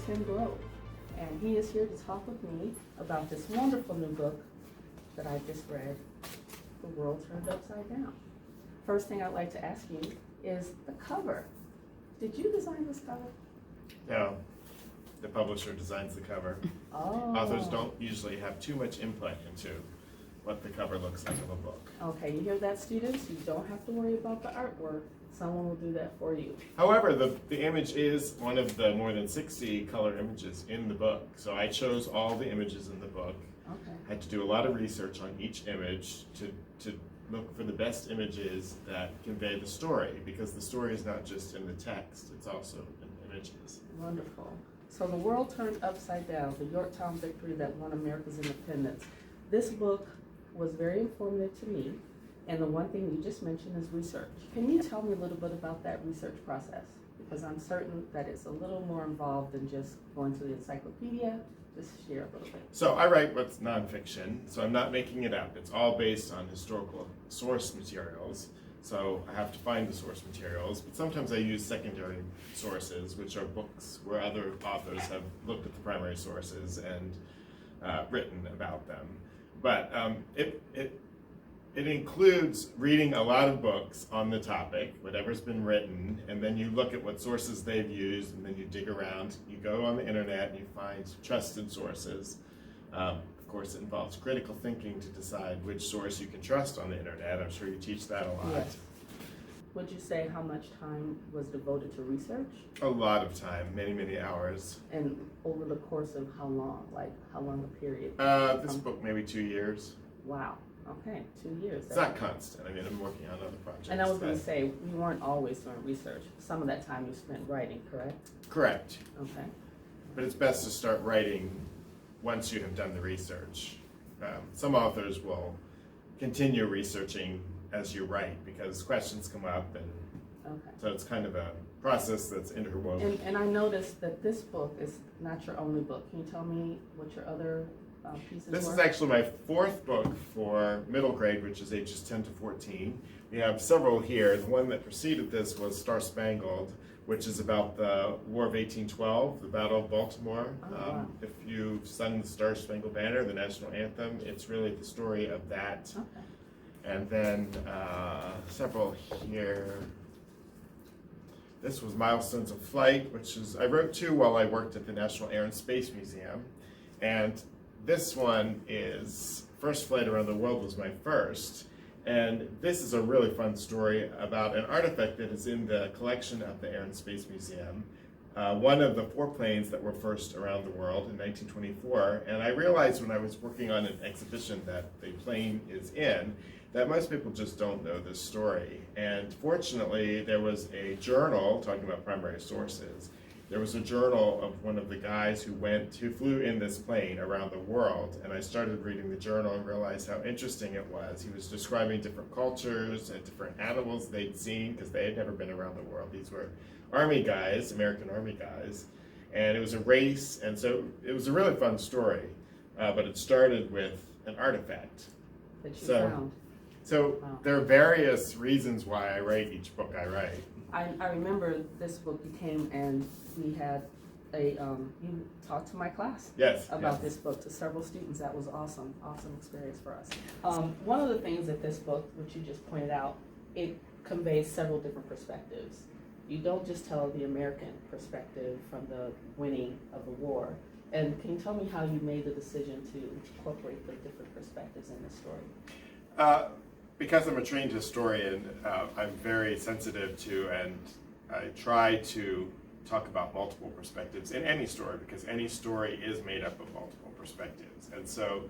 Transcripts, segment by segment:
Tim Grove, and he is here to talk with me about this wonderful new book that I just read, The World Turned Upside Down. First thing I'd like to ask you is the cover. Did you design this cover? No, the publisher designs the cover. Oh. Authors don't usually have too much input into what the cover looks like of a book. Okay, you hear that, students? You don't have to worry about the artwork. Someone will do that for you. However, the image is one of the more than 60 color images in the book. So I chose all the images in the book. Okay. I had to do a lot of research on each image to look for the best images that convey the story, because the story is not just in the text, it's also in images. Wonderful. So The World Turned Upside Down, the Yorktown victory that won America's independence. This book was very informative to me, and the one thing you just mentioned is research. Can you tell me a little bit about that research process? Because I'm certain that it's a little more involved than just going to the encyclopedia. Just share a little bit. So I write what's nonfiction, so I'm not making it up. It's all based on historical source materials. So I have to find the source materials, but sometimes I use secondary sources, which are books where other authors have looked at the primary sources and written about them. But it includes reading a lot of books on the topic, whatever's been written, and then you look at what sources they've used, and then you dig around. You go on the internet and you find trusted sources. Of course, it involves critical thinking to decide which source you can trust on the internet. I'm sure you teach that a lot. Yes. Would you say how much time was devoted to research? A lot of time, many, many hours. And over the course of how long? Like how long a period? This book, maybe 2 years. Wow. Okay, 2 years. It's not constant. I mean, I'm working on other projects. And I was going to say, we weren't always doing research. Some of that time you spent writing, correct? Correct. Okay. But it's best to start writing once you have done the research. Some authors will continue researching as you write because questions come up, and so it's kind of a process that's interwoven. And I noticed that this book is not your only book. Can you tell me what your other pieces This were? is actually my fourth book for middle grade, which is ages 10 to 14. We have several here. The one that preceded this was Star Spangled, which is about the War of 1812, the Battle of Baltimore. Wow. If you've sung the Star Spangled Banner, the national anthem, it's really the story of that. Okay. And then several here. This was Milestones of Flight, which is, I wrote two while I worked at the National Air and Space Museum. And this one is First Flight Around the World was my first. And this is a really fun story about an artifact that is in the collection of the Air and Space Museum. One of the 4 planes that were first around the world in 1924. And I realized when I was working on an exhibition that the plane is in, that most people just don't know this story. And fortunately, there was a journal talking about primary sources. There was a journal of one of the guys who flew in this plane around the world, and I started reading the journal and realized how interesting it was. He was describing different cultures and different animals they'd seen because they had never been around the world. These were Army guys, American Army guys, and it was a race, and so it was a really fun story, but it started with an artifact. That you found. So Wow. there are various reasons why I write each book I write. I remember this book you came and we had you talked to my class about this book, to several students. That was awesome experience for us. One of the things that this book, which you just pointed out, it conveys several different perspectives. You don't just tell the American perspective from the winning of the war. And can you tell me how you made the decision to incorporate the different perspectives in this story? Because I'm a trained historian, I'm very sensitive to, and I try to talk about multiple perspectives in any story, because any story is made up of multiple perspectives. And so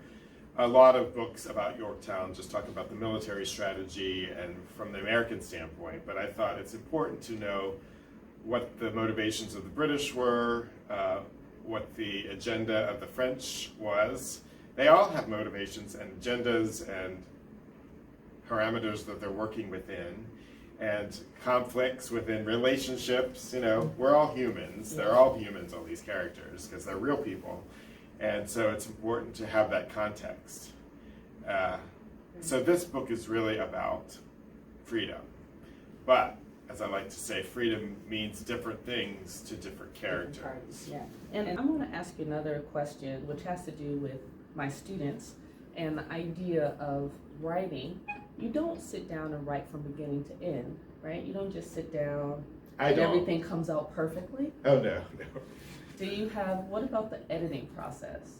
a lot of books about Yorktown just talk about the military strategy and from the American standpoint, but I thought it's important to know what the motivations of the British were, what the agenda of the French was. They all have motivations and agendas and parameters that they're working within, and conflicts within relationships. You know, we're all humans. They're all humans, all these characters, because they're real people. And so it's important to have that context. So this book is really about freedom. But as I like to say, freedom means different things to different characters. Yeah, and I'm going to ask you another question, which has to do with my students and the idea of writing. You don't sit down and write from beginning to end, right? You don't just sit down and everything comes out perfectly. Oh, no. Do you have, what about the editing process?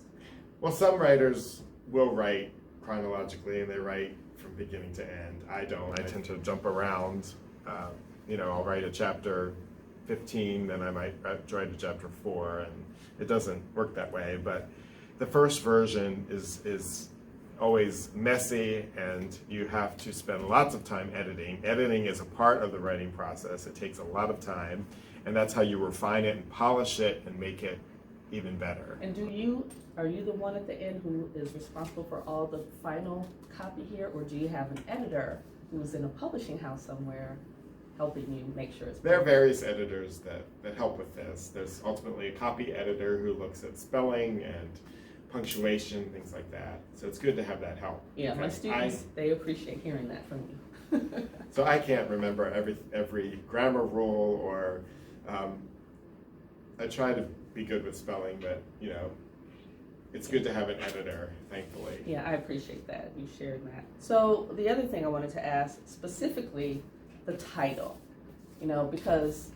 Well, some writers will write chronologically and they write from beginning to end. I don't. I tend to jump around. I'll write a chapter 15, then I might write a chapter 4, and it doesn't work that way. But the first version is always messy, and you have to spend lots of time editing. Editing is a part of the writing process. It takes a lot of time, and that's how you refine it and polish it and make it even better. And are you the one at the end who is responsible for all the final copy here, or do you have an editor who's in a publishing house somewhere helping you make sure it's There are various editors that help with this. There's ultimately a copy editor who looks at spelling and punctuation, things like that. So it's good to have that help. Yeah, my students, they appreciate hearing that from you. So I can't remember every grammar rule, or I try to be good with spelling, but it's good to have an editor, thankfully. Yeah, I appreciate that, you sharing that. So the other thing I wanted to ask, specifically the title, because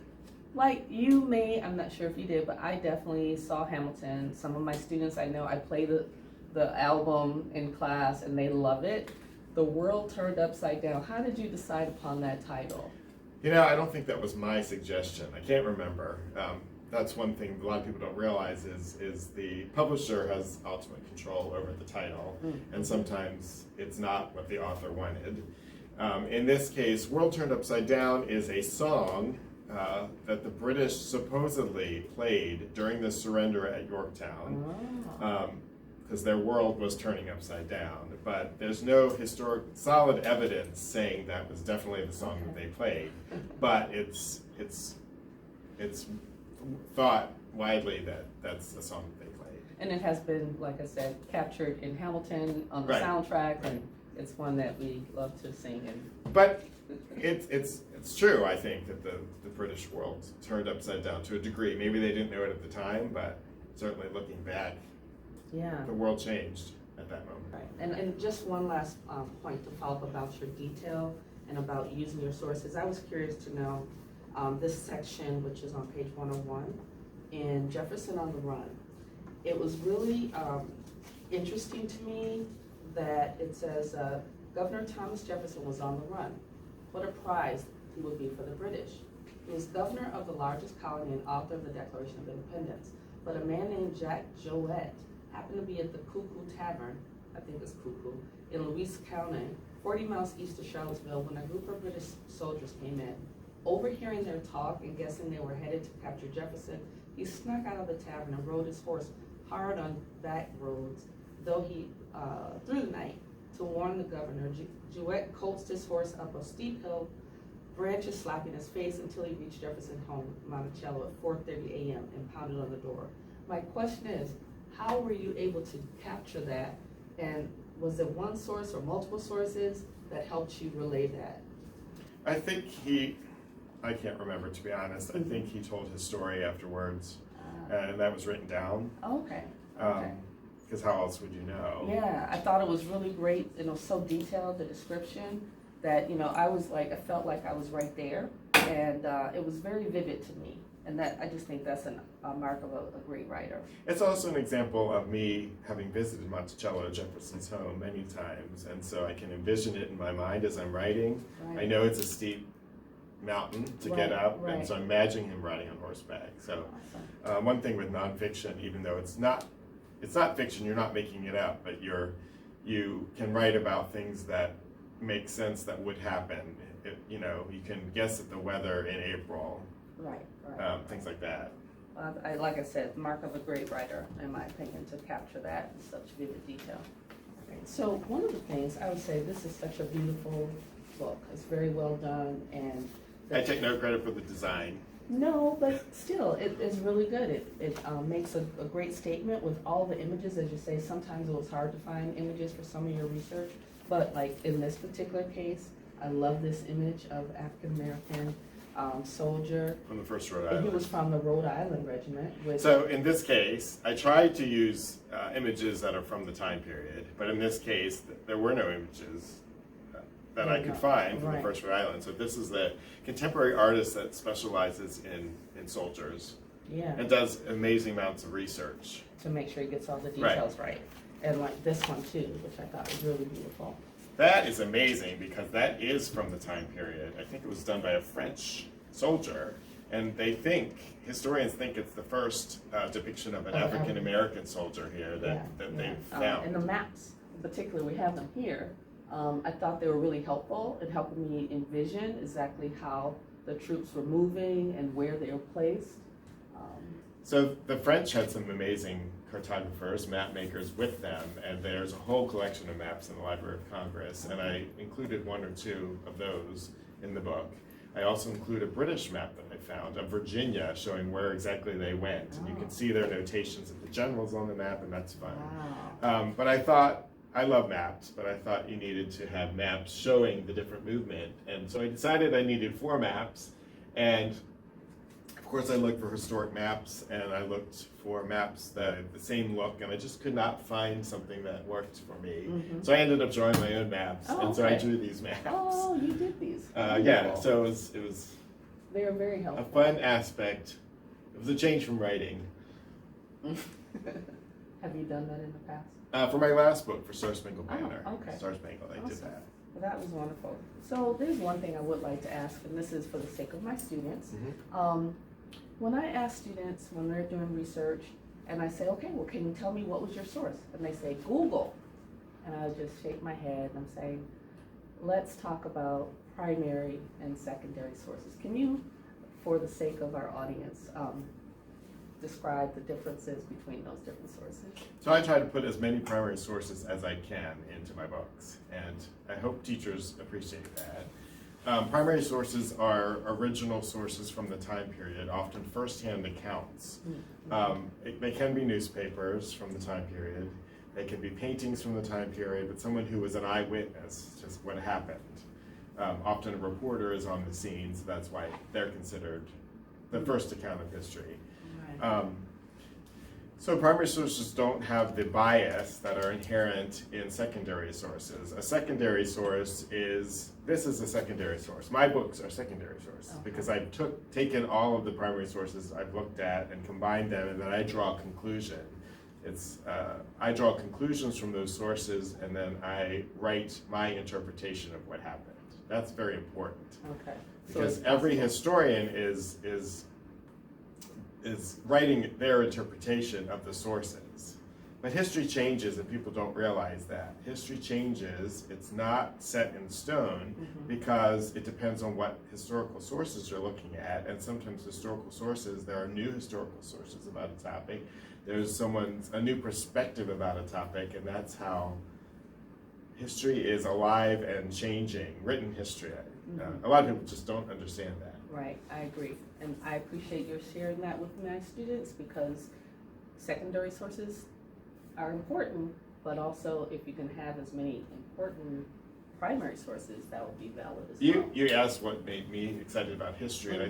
like you may, I'm not sure if you did, but I definitely saw Hamilton. Some of my students, I know, I play the album in class and they love it. The World Turned Upside Down. How did you decide upon that title? I don't think that was my suggestion. I can't remember. That's one thing a lot of people don't realize is the publisher has ultimate control over the title, and sometimes it's not what the author wanted. In this case, World Turned Upside Down is a song that the British supposedly played during the surrender at Yorktown, because their world was turning upside down. But there's no solid evidence saying that was definitely the song that they played. But it's thought widely that that's the song that they played. And it has been, like I said, captured in Hamilton on the soundtrack, and it's one that we love to sing. But it's true, I think, that the British world turned upside down to a degree. Maybe they didn't know it at the time, but certainly looking back, the world changed at that moment. Right. And just one last point to follow up about your detail and about using your sources. I was curious to know this section, which is on page 101, in Jefferson on the Run. It was really interesting to me that it says Governor Thomas Jefferson was on the run. What a prize he would be for the British. He was governor of the largest colony and author of the Declaration of Independence. But a man named Jack Jouett happened to be at the Cuckoo Tavern, I think it's Cuckoo, in Louis County, 40 miles east of Charlottesville, when a group of British soldiers came in. Overhearing their talk and guessing they were headed to capture Jefferson, he snuck out of the tavern and rode his horse hard on back roads, though he through the night, to warn the governor. Jouett coaxed his horse up a steep hill, branches slapping his face, until he reached Jefferson's home, Monticello, at 4:30 a.m. and pounded on the door. My question is, how were you able to capture that? And was it one source or multiple sources that helped you relay that? I think I can't remember, to be honest. I think he told his story afterwards, and that was written down. Okay. Because how else would you know? Yeah, I thought it was really great. It was so detailed, the description, that I felt like I was right there, and it was very vivid to me. And that, I just think that's a mark of a great writer. It's also an example of me having visited Monticello, Jefferson's home, many times, and so I can envision it in my mind as I'm writing. Right. I know it's a steep mountain to get up, and so I'm imagining him riding on horseback. So awesome. One thing with nonfiction, even though it's not fiction, you're not making it up, but you can write about things that make sense that would happen. You can guess at the weather in April. Right. Things like that. Like I said, mark of a great writer, in my opinion, to capture that in such vivid detail. So one of the things I would say, this is such a beautiful book. It's very well done, and I take no credit for the design. No, but still, it's really good. It makes a great statement with all the images. As you say, sometimes it was hard to find images for some of your research, but like in this particular case, I love this image of African American soldier. From the First Rhode And he Island. was from the Rhode Island Regiment. So in this case, I tried to use images that are from the time period, but in this case, there were no images that I could find from the First Rhode Island. So this is the contemporary artist that specializes in soldiers. Yeah. And does amazing amounts of research. To make sure he gets all the details right. And like this one too, which I thought was really beautiful. That is amazing because that is from the time period. I think it was done by a French soldier, and historians think it's the first depiction of an African American soldier here that they've found. And the maps, in particular, we have them here. I thought they were really helpful in helping me envision exactly how the troops were moving and where they were placed. So the French had some amazing cartographers, map makers with them, and there's a whole collection of maps in the Library of Congress, and I included one or two of those in the book. I also include a British map that I found of Virginia showing where exactly they went. And you can see their notations of the generals on the map, and that's fun. Wow. But I love maps, but I thought you needed to have maps showing the different movement. And so I decided I needed 4 maps, and of course I looked for historic maps, and I looked for maps that had the same look, and I just could not find something that worked for me. Mm-hmm. So I ended up drawing my own maps, so I drew these maps. Oh, you did these. Yeah, so it was they are very helpful. A fun aspect. It was a change from writing. Have you done that in the past? For my last book, for Star Spangled Banner. Okay. Star Spangled, I did that. Well, that was wonderful. So there's one thing I would like to ask, and this is for the sake of my students. Mm-hmm. When I ask students when they're doing research, and I say, okay, well, can you tell me what was your source? And they say, Google. And I just shake my head and I'm saying, let's talk about primary and secondary sources. Can you, for the sake of our audience, describe the differences between those different sources? So I try to put as many primary sources as I can into my books, and I hope teachers appreciate that. Primary sources are original sources from the time period, often first-hand accounts. They can be newspapers from the time period. They can be paintings from the time period, but someone who was an eyewitness, just what happened. Often a reporter is on the scene, so that's why they're considered the first account of history. So primary sources don't have the bias that are inherent in secondary sources. A secondary source this is a secondary source. My books are secondary sources because I've taken all of the primary sources I've looked at and combined them, and then I draw a conclusion. I draw conclusions from those sources, and then I write my interpretation of what happened. That's very important. Okay. Because every historian is writing their interpretation of the sources. But history changes, and people don't realize that. History changes, it's not set in stone, because it depends on what historical sources you're looking at, and sometimes there are new historical sources about a topic. There's a new perspective about a topic, and that's how history is alive and changing, written history. A lot of people just don't understand that. Right, I agree. And I appreciate your sharing that with my students, because secondary sources are important, but also if you can have as many important primary sources, that would be valid as well. You asked what made me excited about history, and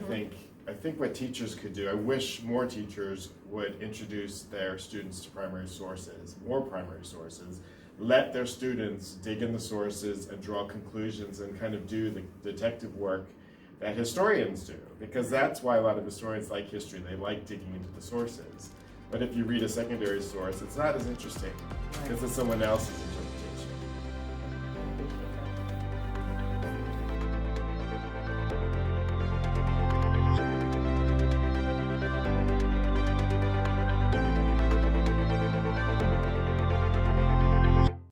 I think what teachers could do, I wish more teachers would introduce their students to primary sources, more primary sources, let their students dig in the sources and draw conclusions and kind of do the detective work that historians do, because that's why a lot of historians like history. They like digging into the sources. But if you read a secondary source, it's not as interesting because it's someone else's interpretation.